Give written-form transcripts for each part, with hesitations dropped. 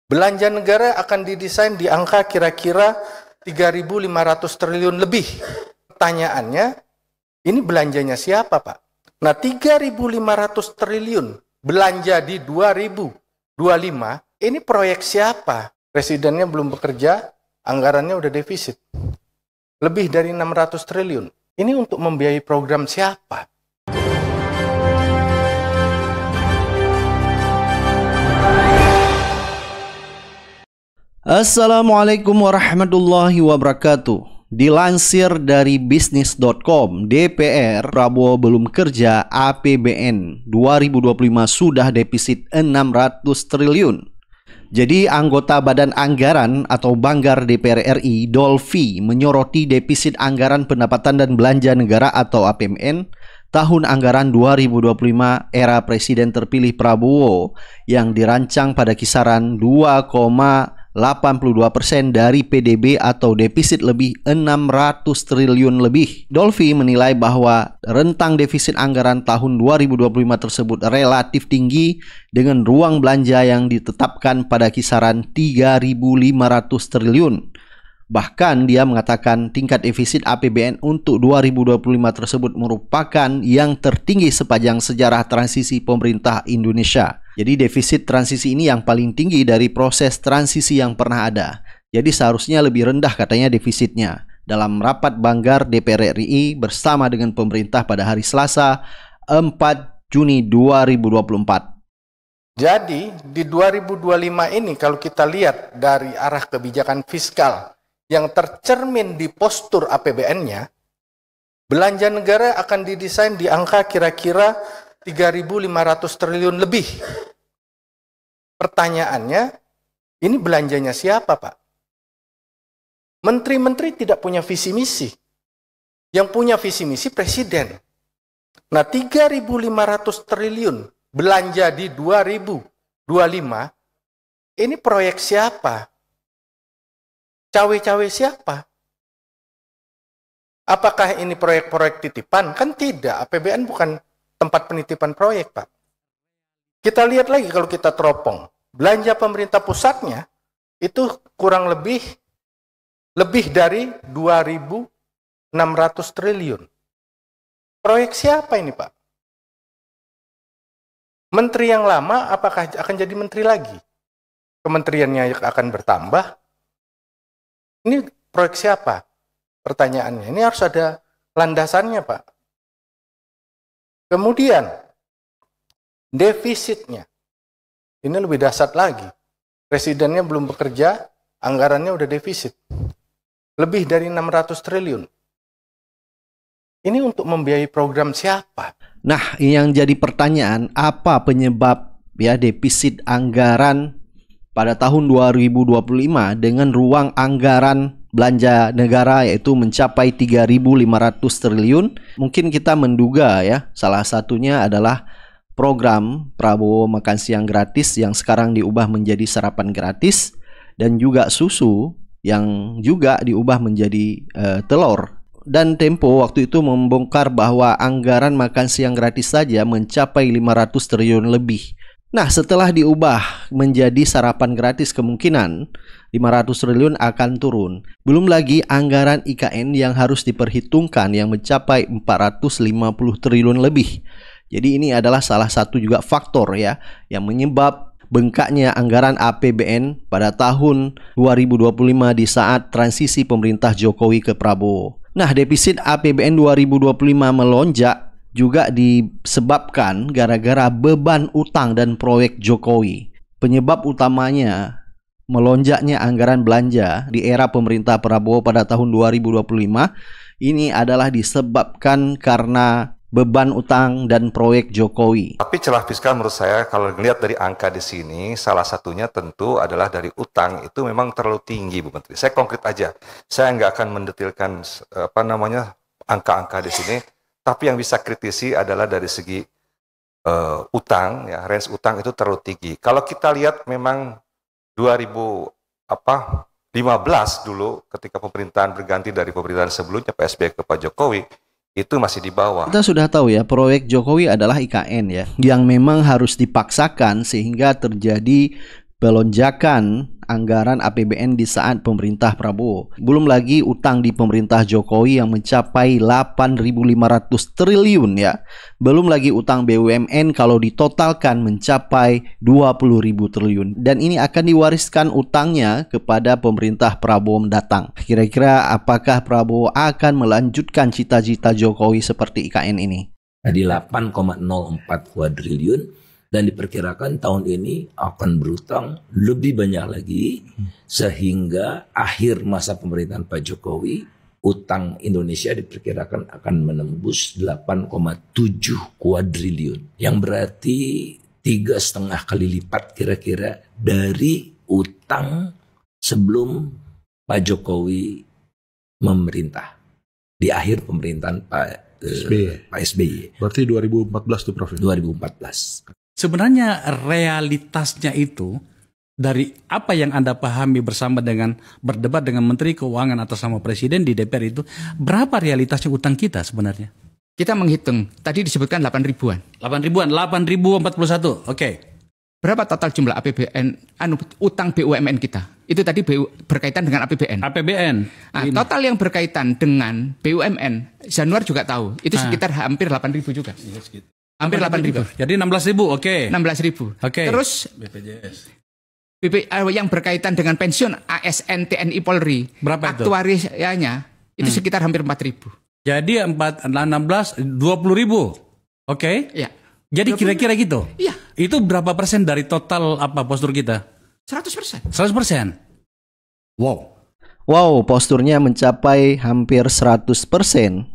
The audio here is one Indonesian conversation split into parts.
Belanja negara akan didesain di angka kira-kira 3.500 triliun lebih. Pertanyaannya, ini belanjanya siapa, Pak? Nah, 3.500 triliun belanja di 2025, ini proyek siapa? Presidennya belum bekerja, anggarannya udah defisit. Lebih dari 600 triliun. Ini untuk membiayai program siapa? Assalamualaikum warahmatullahi wabarakatuh. Dilansir dari bisnis.com, DPR Prabowo belum kerja, APBN 2025 sudah defisit 600 triliun. Jadi anggota Badan Anggaran atau Banggar DPR RI, Dolfi, menyoroti defisit anggaran pendapatan dan belanja negara atau APBN tahun anggaran 2025 era Presiden terpilih Prabowo yang dirancang pada kisaran 2,82% dari PDB atau defisit lebih 600 triliun lebih. Dolfi menilai bahwa rentang defisit anggaran tahun 2025 tersebut relatif tinggi dengan ruang belanja yang ditetapkan pada kisaran 3.500 triliun. Bahkan dia mengatakan tingkat defisit APBN untuk 2025 tersebut merupakan yang tertinggi sepanjang sejarah transisi pemerintah Indonesia. Jadi defisit transisi ini yang paling tinggi dari proses transisi yang pernah ada. Jadi seharusnya lebih rendah katanya defisitnya. Dalam rapat Banggar DPR RI bersama dengan pemerintah pada hari Selasa 4 Juni 2024. Jadi di 2025 ini kalau kita lihat dari arah kebijakan fiskal yang tercermin di postur APBN-nya, belanja negara akan didesain di angka kira-kira 3.500 triliun lebih. Pertanyaannya, ini belanjanya siapa, Pak? Menteri-menteri tidak punya visi misi. Yang punya visi misi Presiden. Nah, 3.500 triliun belanja di 2025, ini proyek siapa? Cawe-cawe siapa? Apakah ini proyek-proyek titipan? Kan tidak, APBN bukan tempat penitipan proyek, Pak. Kita lihat lagi kalau kita teropong. Belanja pemerintah pusatnya itu kurang lebih dari 2.600 triliun. Proyek siapa ini, Pak? Menteri yang lama apakah akan jadi menteri lagi? Kementeriannya akan bertambah? Ini proyek siapa? Pertanyaannya. Ini harus ada landasannya, Pak. Kemudian, defisitnya. Ini lebih dahsyat lagi. Presidennya belum bekerja, anggarannya udah defisit. Lebih dari 600 triliun. Ini untuk membiayai program siapa? Nah, yang jadi pertanyaan, apa penyebab defisit anggaran pada tahun 2025 dengan ruang anggaran belanja negara yaitu mencapai 3.500 triliun? Mungkin kita menduga salah satunya adalah program Prabowo makan siang gratis yang sekarang diubah menjadi sarapan gratis, dan juga susu yang juga diubah menjadi telur. Dan Tempo waktu itu membongkar bahwa anggaran makan siang gratis saja mencapai 500 triliun lebih. Nah, setelah diubah menjadi sarapan gratis, kemungkinan 500 triliun akan turun. Belum lagi anggaran IKN yang harus diperhitungkan yang mencapai 450 triliun lebih. Jadi ini adalah salah satu juga faktor yang menyebab bengkaknya anggaran APBN pada tahun 2025 di saat transisi pemerintah Jokowi ke Prabowo. Nah, defisit APBN 2025 melonjak juga disebabkan gara-gara beban utang dan proyek Jokowi. Penyebab utamanya melonjaknya anggaran belanja di era pemerintah Prabowo pada tahun 2025 ini adalah disebabkan karena beban utang dan proyek Jokowi. Tapi celah fiskal menurut saya kalau dilihat dari angka di sini, salah satunya tentu adalah dari utang itu memang terlalu tinggi, Bu Menteri. Saya konkret aja, saya nggak akan mendetilkan angka-angka di sini. Tapi yang bisa kritisi adalah dari segi utang, range utang itu terlalu tinggi. Kalau kita lihat memang 2015 dulu ketika pemerintahan berganti dari pemerintahan sebelumnya PSB ke Pak Jokowi, itu masih di bawah. Kita sudah tahu proyek Jokowi adalah IKN yang memang harus dipaksakan sehingga terjadi pelonjakan anggaran APBN di saat pemerintah Prabowo. Belum lagi utang di pemerintah Jokowi yang mencapai 8.500 triliun ya. Belum lagi utang BUMN kalau ditotalkan mencapai 20.000 triliun. Dan ini akan diwariskan utangnya kepada pemerintah Prabowo mendatang. Kira-kira apakah Prabowo akan melanjutkan cita-cita Jokowi seperti IKN ini? Tadi 8,04 kuadriliun. Dan diperkirakan tahun ini akan berutang lebih banyak lagi sehingga akhir masa pemerintahan Pak Jokowi utang Indonesia diperkirakan akan menembus 8,7 kuadriliun yang berarti 3,5 kali lipat kira-kira dari utang sebelum Pak Jokowi memerintah di akhir pemerintahan Pak SBY. Berarti 2014 tuh Prof. 2014. Sebenarnya realitasnya itu dari apa yang Anda pahami bersama dengan berdebat dengan Menteri Keuangan atau sama Presiden di DPR itu, berapa realitasnya utang kita sebenarnya? Kita menghitung, tadi disebutkan 8 ribuan. 8 ribuan, 8.041, oke. Berapa total jumlah APBN, utang BUMN kita? Itu tadi berkaitan dengan APBN. APBN. Nah, total yang berkaitan dengan BUMN, Januar juga tahu, itu sekitar hampir 8 ribu juga. Hampir 8.000. Jadi 16.000, oke. 16.000. Oke. Terus BPJS. yang berkaitan dengan pensiun ASN TNI Polri, berapa itu? Aktuarianya itu sekitar hampir 4.000. Jadi 20.000. Oke. Ya. Jadi kira-kira gitu. Iya. Itu berapa persen dari total apa postur kita? 100%. 100%. Wow. Wow, posturnya mencapai hampir 100%,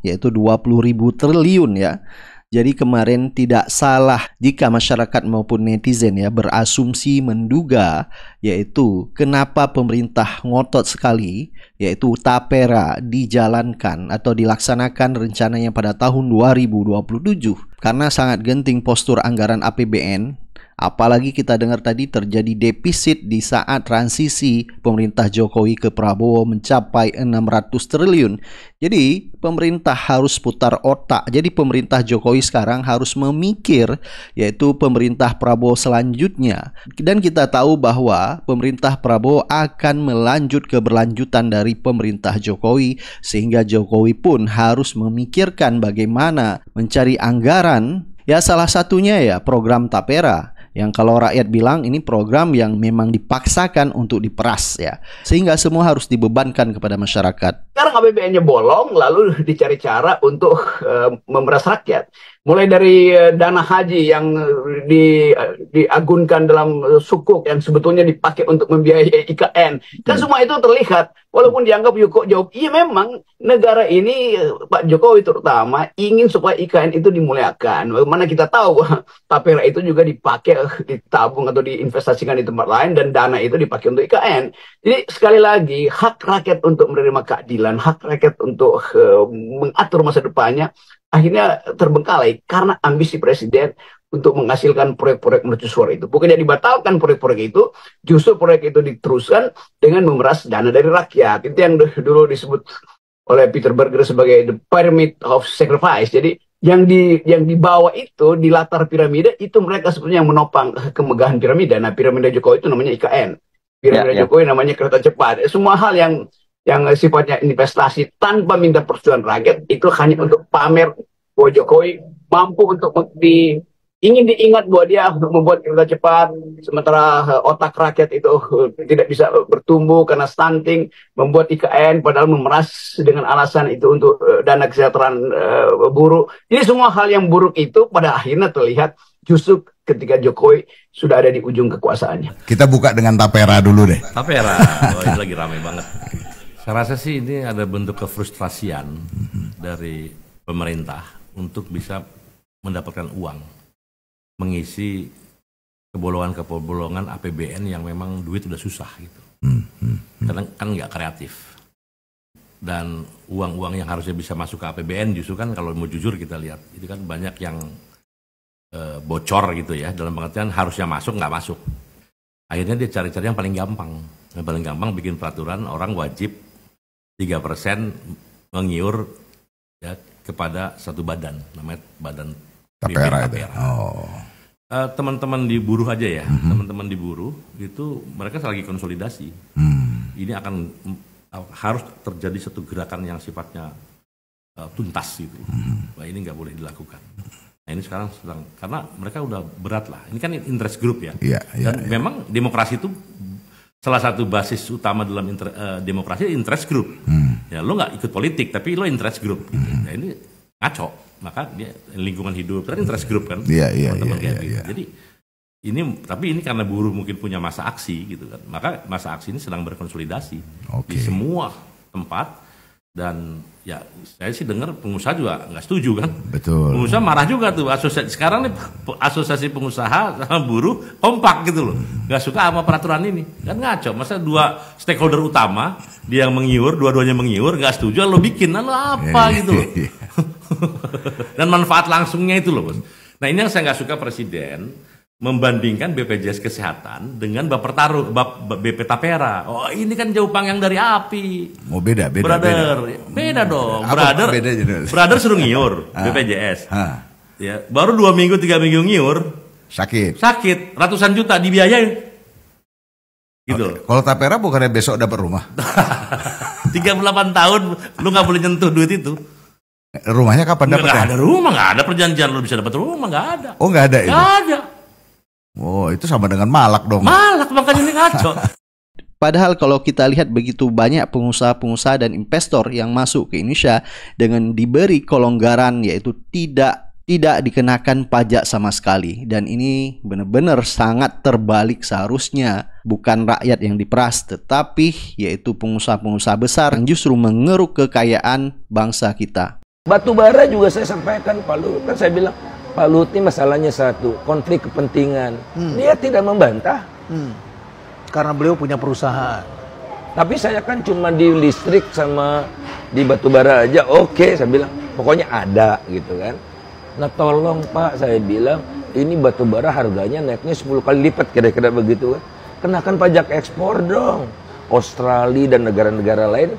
yaitu 20.000 triliun ya. Jadi kemarin tidak salah jika masyarakat maupun netizen ya berasumsi menduga yaitu kenapa pemerintah ngotot sekali yaitu tapera dijalankan atau dilaksanakan rencananya pada tahun 2027 karena sangat genting postur anggaran APBN. Apalagi kita dengar tadi terjadi defisit di saat transisi pemerintah Jokowi ke Prabowo mencapai 600 triliun. Jadi pemerintah harus putar otak. Jadi pemerintah Jokowi sekarang harus memikir yaitu pemerintah Prabowo selanjutnya. Dan kita tahu bahwa pemerintah Prabowo akan melanjut keberlanjutan dari pemerintah Jokowi. Sehingga Jokowi pun harus memikirkan bagaimana mencari anggaran. Ya salah satunya ya program Tapera. Yang kalau rakyat bilang ini program yang memang dipaksakan untuk diperas ya. Sehingga semua harus dibebankan kepada masyarakat. Sekarang APBN-nya bolong lalu dicari cara untuk memeras rakyat. Mulai dari dana haji yang diagunkan dalam sukuk yang sebetulnya dipakai untuk membiayai IKN. Kan semua itu terlihat. Walaupun dianggap kok jauh. Iya memang negara ini Pak Jokowi terutama ingin supaya IKN itu dimuliakan. Bagaimana kita tahu bahwa tapera itu juga dipakai, ditabung atau diinvestasikan di tempat lain dan dana itu dipakai untuk IKN. Jadi sekali lagi hak rakyat untuk menerima keadilan, hak rakyat untuk mengatur masa depannya akhirnya terbengkalai karena ambisi presiden untuk menghasilkan proyek-proyek mercusuar itu. Bukannya dibatalkan proyek-proyek itu, justru proyek itu diteruskan dengan memeras dana dari rakyat. Itu yang dulu disebut oleh Peter Berger sebagai the pyramid of sacrifice. Jadi yang dibawa itu di latar piramida itu mereka sebenarnya yang menopang kemegahan piramida. Nah, piramida Jokowi itu namanya IKN. Piramida Jokowi namanya kereta cepat. Semua hal yang sifatnya investasi tanpa minta persetujuan rakyat itu hanya untuk pamer bahwa Jokowi mampu untuk ingin diingat bahwa dia membuat kereta cepat, sementara otak rakyat itu tidak bisa bertumbuh karena stunting, membuat IKN padahal memeras dengan alasan itu untuk dana kesejahteraan buruh. Jadi semua hal yang buruk itu pada akhirnya terlihat justru ketika Jokowi sudah ada di ujung kekuasaannya. Kita buka dengan Tapera dulu deh. Tapera, oh, ini lagi ramai banget. Saya rasa sih ini ada bentuk kefrustrasian dari pemerintah untuk bisa mendapatkan uang, mengisi kebolongan-kebolongan APBN yang memang duit udah susah gitu. Karena kan nggak kreatif. Dan uang-uang yang harusnya bisa masuk ke APBN justru kan kalau mau jujur kita lihat, itu kan banyak yang bocor gitu ya, dalam pengertian harusnya masuk nggak masuk. Akhirnya dia cari-cari yang paling gampang. Yang paling gampang bikin peraturan orang wajib 3% mengiur ya, kepada satu badan, namanya badan Tapera itu. Oh. teman-teman di buruh aja ya, teman-teman di buruh itu mereka lagi konsolidasi. Ini akan harus terjadi satu gerakan yang sifatnya tuntas gitu. Wah, ini nggak boleh dilakukan. Nah, ini sekarang sedang, karena mereka udah berat lah. Ini kan interest group ya. Dan memang demokrasi itu salah satu basis utama dalam demokrasi interest group. Ya, lo nggak ikut politik tapi lo interest group. Gitu. Nah, ini ngaco. Maka dia lingkungan hidup kan interest group kan. Teman-teman kayak gitu. Jadi ini karena buruh mungkin punya masa aksi gitu kan. Maka masa aksi ini sedang berkonsolidasi di semua tempat. Dan ya saya sih dengar pengusaha juga nggak setuju kan. Betul. Pengusaha marah juga tuh. Sekarang nih asosiasi pengusaha sama buruh kompak gitu loh. Nggak suka sama peraturan ini. Kan ngaco. Masa dua stakeholder utama dia yang mengiur, dua-duanya mengiur, nggak setuju lo bikin, lo apa gitu loh. Dan manfaat langsungnya itu loh bos. Nah ini yang saya nggak suka presiden membandingkan BPJS Kesehatan dengan BP Tapera. Oh ini kan jauh panggang dari api. Oh beda dong. Brother suruh ngiur BPJS. Ya, baru 2 minggu 3 minggu ngiur sakit ratusan juta dibiayai. Gitu. Okay. Kalau Tapera bukannya besok dapat rumah? 38 tahun lu nggak boleh nyentuh duit itu. Rumahnya kapan dapat? Nggak ada rumah, nggak ada perjanjian lu bisa dapat rumah, nggak ada. Oh nggak ada itu? Nggak ada. Oh itu sama dengan malak dong. Malak makanya ini ngaco. Padahal kalau kita lihat begitu banyak pengusaha-pengusaha dan investor yang masuk ke Indonesia dengan diberi kelonggaran yaitu tidak dikenakan pajak sama sekali, dan ini benar-benar sangat terbalik. Seharusnya bukan rakyat yang diperas tetapi yaitu pengusaha-pengusaha besar yang justru mengeruk kekayaan bangsa kita. Batu bara juga saya sampaikan Pak Luhut, kan saya bilang Pak Luhut ini masalahnya satu, konflik kepentingan. Dia tidak membantah. Karena beliau punya perusahaan. Tapi saya kan cuma di listrik sama di batu bara aja, oke, saya bilang pokoknya ada gitu kan. Nah tolong Pak, saya bilang ini batu bara harganya naiknya 10 kali lipat kira-kira begitu kan. Kenakan pajak ekspor dong. Australia dan negara-negara lain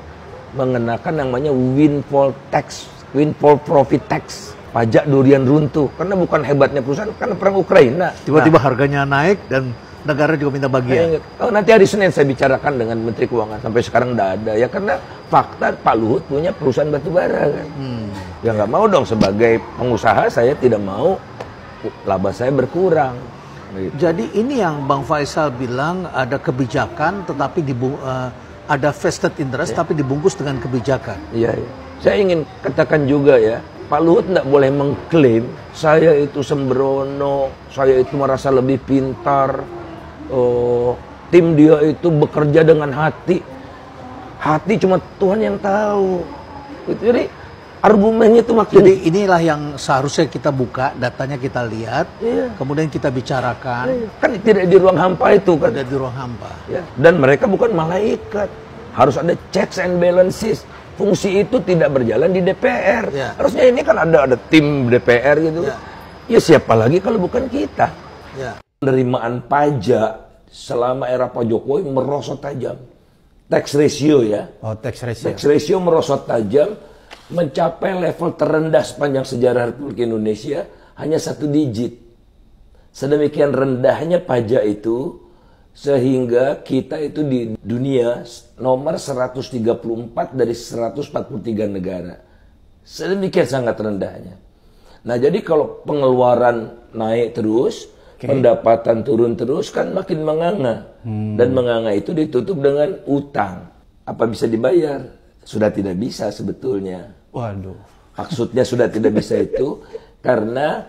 mengenakan namanya windfall tax, windfall profit tax, pajak durian runtuh. Karena bukan hebatnya perusahaan, karena perang Ukraina. Tiba-tiba harganya naik dan negara juga minta bagian. Nanti hari Senin saya bicarakan dengan Menteri Keuangan. Sampai sekarang tidak ada. Ya karena fakta Pak Luhut punya perusahaan batubara kan. Ya nggak mau dong, sebagai pengusaha saya tidak mau laba saya berkurang. Gitu. Jadi ini yang Bang Faisal bilang ada kebijakan tetapi ada vested interest tapi dibungkus dengan kebijakan. Iya. Saya ingin katakan juga ya, Pak Luhut tidak boleh mengklaim saya itu sembrono, saya itu merasa lebih pintar. Tim dia itu bekerja dengan hati. Hati cuma Tuhan yang tahu. Jadi argumennya itu makin. Jadi inilah yang seharusnya kita buka, datanya kita lihat, kemudian kita bicarakan. Kan tidak di ruang hampa itu kan. Tidak di ruang hampa. Ya. Dan mereka bukan malaikat. Harus ada checks and balances. Fungsi itu tidak berjalan di DPR. Ya. Harusnya ini kan ada tim DPR gitu. Ya siapa lagi kalau bukan kita. Ya. Penerimaan pajak selama era Pak Jokowi merosot tajam. Tax ratio ya. Oh, tax ratio. Tax ratio merosot tajam, mencapai level terendah sepanjang sejarah Republik Indonesia, hanya 1 digit. Sedemikian rendahnya pajak itu, sehingga kita itu di dunia nomor 134 dari 143 negara. Sedemikian sangat rendahnya. Nah jadi kalau pengeluaran naik terus, pendapatan turun terus kan makin menganga. Dan menganga itu ditutup dengan utang. Apa bisa dibayar? Sudah tidak bisa sebetulnya. Waduh. Maksudnya sudah tidak bisa itu karena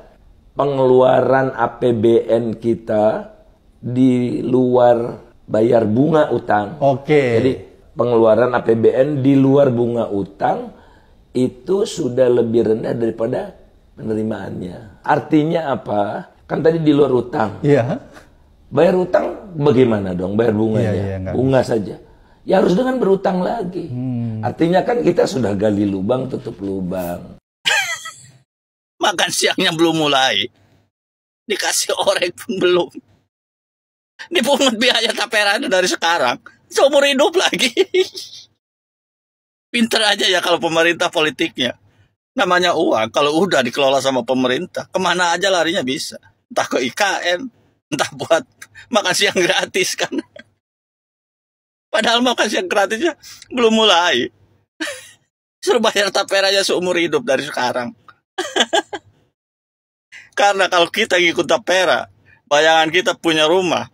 pengeluaran APBN kita di luar bayar bunga utang. Jadi pengeluaran APBN di luar bunga utang itu sudah lebih rendah daripada penerimaannya. Artinya apa? Kan tadi di luar utang. Iya. Bayar utang bagaimana dong? Bayar bunganya. Bunga saja. Ya harus dengan berutang lagi. Artinya kan kita sudah gali lubang, tutup lubang. Makan siangnya belum mulai. Dikasih orek pun belum. Dipungut biaya tapera dari sekarang. Seumur hidup lagi. Pinter aja ya kalau pemerintah politiknya. Namanya uang, kalau udah dikelola sama pemerintah, kemana aja larinya bisa. entah ke IKN, entah buat makan siang gratis kan. Padahal makan siang gratisnya belum mulai. Suruh bayar tapera aja seumur hidup dari sekarang. Karena kalau kita ngikut tapera, bayangan kita punya rumah.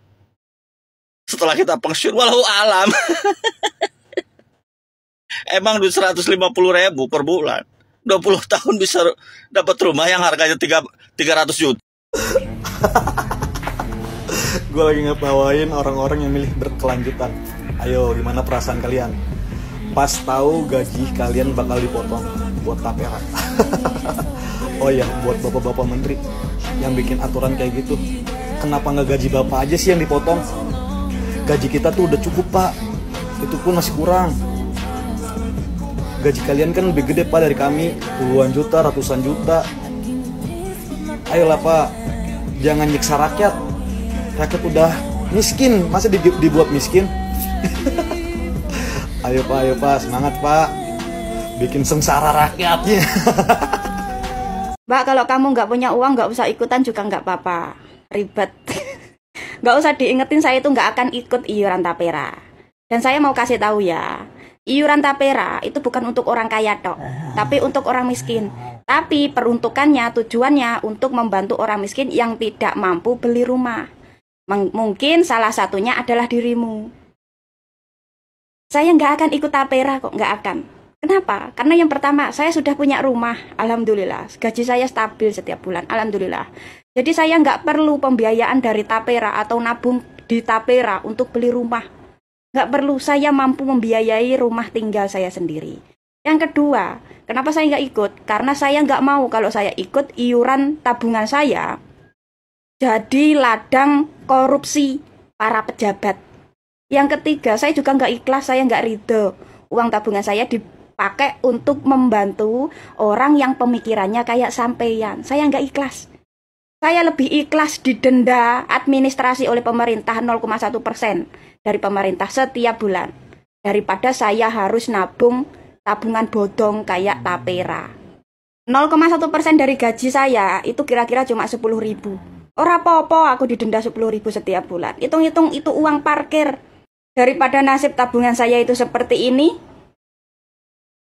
Setelah kita pensiun, walau alam. Emang duit 150.000 per bulan. 20 tahun bisa dapat rumah yang harganya 300 juta. Gue lagi ngetawain orang-orang yang milih berkelanjutan. Ayo, gimana perasaan kalian? Pas tahu gaji kalian bakal dipotong buat tapera. Oh ya, buat bapak-bapak menteri yang bikin aturan kayak gitu, kenapa nggak gaji bapak aja sih yang dipotong? Gaji kita tuh udah cukup, Pak. Itu pun masih kurang. Gaji kalian kan lebih gede, Pak, dari kami. Puluhan juta, ratusan juta. Ayolah, Pak. Jangan nyiksa rakyat. Rakyat udah miskin, masa dibuat miskin? Ayo, Pak. Semangat, Pak. Bikin sengsara rakyatnya. Mbak, kalau kamu nggak punya uang nggak usah ikutan juga nggak apa-apa. Ribet. Nggak usah diingetin, saya itu nggak akan ikut iuran tapera. Dan saya mau kasih tahu ya, iuran tapera itu bukan untuk orang kaya tok, tapi untuk orang miskin. Tapi peruntukannya, tujuannya untuk membantu orang miskin yang tidak mampu beli rumah. Mungkin salah satunya adalah dirimu. Saya nggak akan ikut tapera kok, nggak akan. Kenapa? Karena yang pertama, saya sudah punya rumah, alhamdulillah. Gaji saya stabil setiap bulan, alhamdulillah. Jadi saya nggak perlu pembiayaan dari tapera atau nabung di tapera untuk beli rumah. Nggak perlu, saya mampu membiayai rumah tinggal saya sendiri. Yang kedua, kenapa saya nggak ikut? Karena saya nggak mau kalau saya ikut iuran tabungan saya jadi ladang korupsi para pejabat. Yang ketiga, saya juga nggak ikhlas, saya nggak ridho uang tabungan saya dipakai untuk membantu orang yang pemikirannya kayak sampeyan. Saya nggak ikhlas. Saya lebih ikhlas didenda administrasi oleh pemerintah 0,1% dari pemerintah setiap bulan daripada saya harus nabung tabungan bodong kayak tapera. 0,1% dari gaji saya itu kira-kira cuma 10.000. Ora apa-apa aku didenda 10.000 setiap bulan. Hitung-hitung itu uang parkir. Daripada nasib tabungan saya itu seperti ini,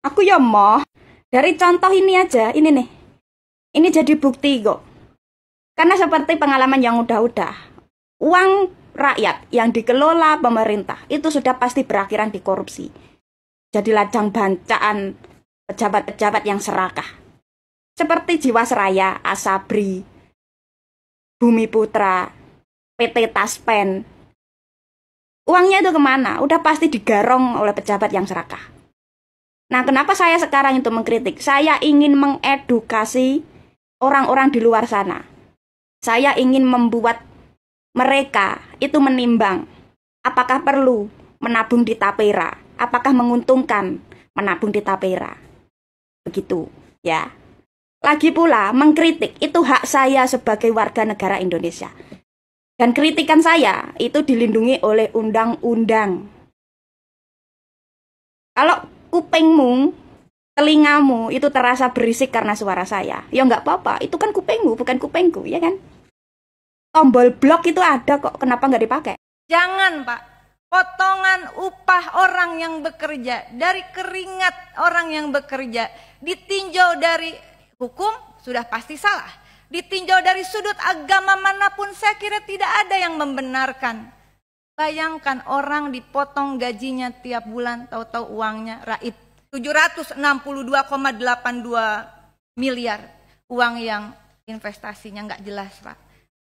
aku ya mau. Dari contoh ini aja, ini nih. Ini jadi bukti kok. Karena seperti pengalaman yang udah-udah, uang rakyat yang dikelola pemerintah itu sudah pasti berakhiran di korupsi. Jadi ladang bancaan pejabat-pejabat yang serakah. Seperti Jiwasraya, Asabri, Bumi Putra, PT Taspen. Uangnya itu kemana? Udah pasti digarong oleh pejabat yang serakah. Nah, kenapa saya sekarang itu mengkritik? Saya ingin mengedukasi orang-orang di luar sana. Saya ingin membuat mereka itu menimbang apakah perlu menabung di tapera, apakah menguntungkan menabung di tapera. Begitu, ya. Lagi pula, mengkritik itu hak saya sebagai warga negara Indonesia. Dan kritikan saya itu dilindungi oleh undang-undang. Kalau kupingmu, telingamu itu terasa berisik karena suara saya, ya nggak apa-apa, itu kan kupingmu, bukan kupingku, ya kan? Tombol blok itu ada kok, kenapa nggak dipakai? Jangan, Pak. Potongan upah orang yang bekerja, dari keringat orang yang bekerja, ditinjau dari hukum, sudah pasti salah. Ditinjau dari sudut agama manapun, saya kira tidak ada yang membenarkan. Bayangkan orang dipotong gajinya tiap bulan, tahu-tahu uangnya raib 762,82 miliar. Uang yang investasinya nggak jelas, Pak.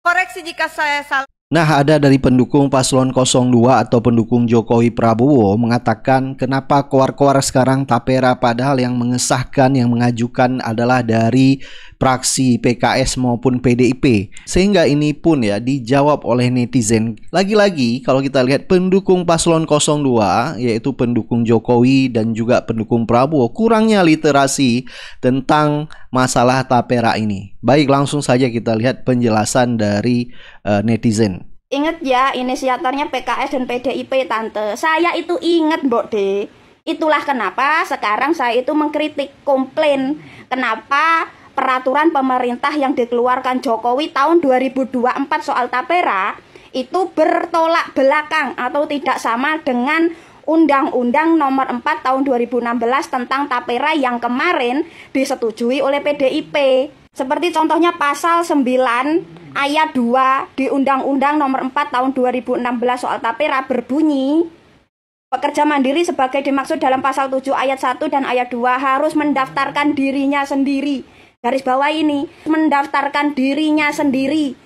Koreksi jika saya salah. Nah, ada dari pendukung paslon 02 atau pendukung Jokowi Prabowo mengatakan kenapa koar-koar sekarang tapera padahal yang mengesahkan, yang mengajukan adalah dari fraksi PKS maupun PDIP. Sehingga ini pun ya dijawab oleh netizen. Lagi-lagi kalau kita lihat pendukung paslon 02 yaitu pendukung Jokowi dan juga pendukung Prabowo kurangnya literasi tentang masalah tapera ini. Baik, langsung saja kita lihat penjelasan dari netizen. Ingat ya, inisiatornya PKS dan PDIP, Tante. Saya itu ingat, Mbok De. Itulah kenapa sekarang saya itu mengkritik, komplain. Kenapa per peraturan pemerintah yang dikeluarkan Jokowi tahun 2024 soal tapera itu bertolak belakang atau tidak sama dengan Undang-Undang Nomor 4 Tahun 2016 tentang tapera yang kemarin disetujui oleh PDIP. Seperti contohnya pasal 9 ayat 2 di Undang-Undang Nomor 4 Tahun 2016 soal tapera berbunyi, pekerja mandiri sebagai dimaksud dalam pasal 7 ayat 1 dan ayat 2 harus mendaftarkan dirinya sendiri. Garis bawah ini, mendaftarkan dirinya sendiri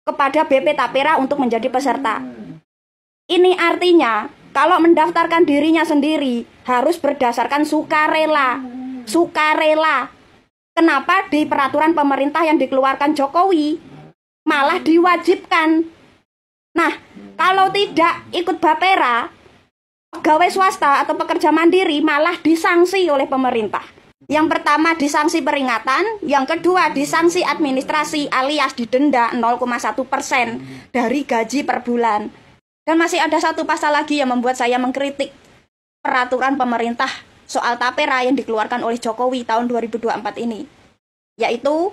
kepada BP Tapera untuk menjadi peserta. Ini artinya, kalau mendaftarkan dirinya sendiri harus berdasarkan sukarela. Sukarela. Kenapa di peraturan pemerintah yang dikeluarkan Jokowi malah diwajibkan? Nah, kalau tidak ikut Bapera, pegawai swasta atau pekerja mandiri malah disanksi oleh pemerintah. Yang pertama disanksi peringatan, yang kedua disanksi administrasi alias didenda 0,1% dari gaji per bulan. Dan masih ada satu pasal lagi yang membuat saya mengkritik peraturan pemerintah soal tapera yang dikeluarkan oleh Jokowi tahun 2024 ini, yaitu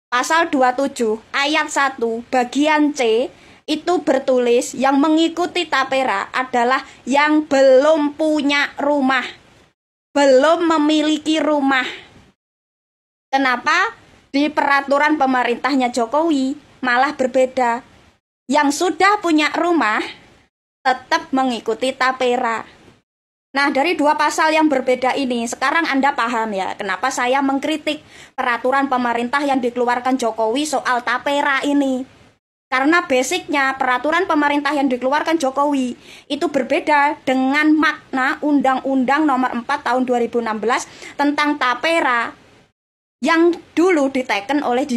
pasal 27 ayat 1 bagian C. Itu bertulis yang mengikuti tapera adalah yang belum punya rumah, belum memiliki rumah. Kenapa di peraturan pemerintahnya Jokowi malah berbeda? Yang sudah punya rumah tetap mengikuti tapera. Nah, dari dua pasal yang berbeda ini, sekarang Anda paham ya kenapa saya mengkritik peraturan pemerintah yang dikeluarkan Jokowi soal tapera ini. Karena basicnya peraturan pemerintah yang dikeluarkan Jokowi itu berbeda dengan makna Undang-Undang Nomor 4 Tahun 2016 tentang tapera yang dulu diteken oleh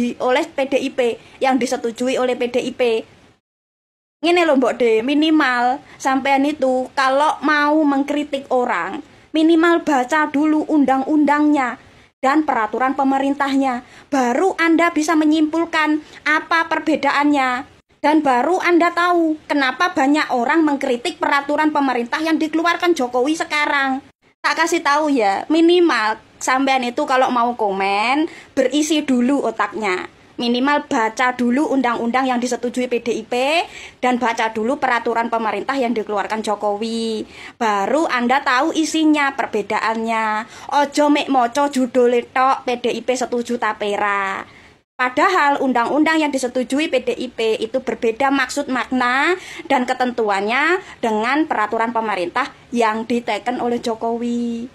PDIP, yang disetujui oleh PDIP. Ini loh Mbok De, minimal sampean itu kalau mau mengkritik orang, minimal baca dulu undang-undangnya dan peraturan pemerintahnya. Baru Anda bisa menyimpulkan apa perbedaannya. Dan baru Anda tahu kenapa banyak orang mengkritik peraturan pemerintah yang dikeluarkan Jokowi sekarang. Tak kasih tahu ya, minimal sampean itu kalau mau komen, berisi dulu otaknya. Minimal baca dulu undang-undang yang disetujui PDIP dan baca dulu peraturan pemerintah yang dikeluarkan Jokowi. Baru Anda tahu isinya, perbedaannya. Ojo mek moco judule tok PDIP setuju tapera. Padahal undang-undang yang disetujui PDIP itu berbeda maksud, makna, dan ketentuannya dengan peraturan pemerintah yang diteken oleh Jokowi.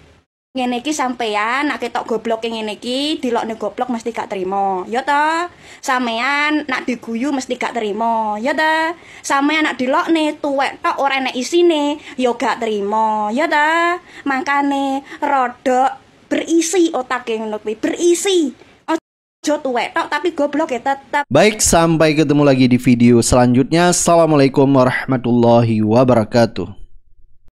Ngene iki sampean nak ketok goblok ngene iki dilokne goblok mesti gak terima, ya ta? Sampean nak diguyu mesti gak terima, ya ta? Sampean nak dilokne tuwek tok ora enek isine, ya gak terima, ya ta? Makane rodok berisi otake ngono kuwi, berisi. Ojo tuwek tok tapi goblok ya tetap. Baik, sampai ketemu lagi di video selanjutnya. Assalamualaikum warahmatullahi wabarakatuh.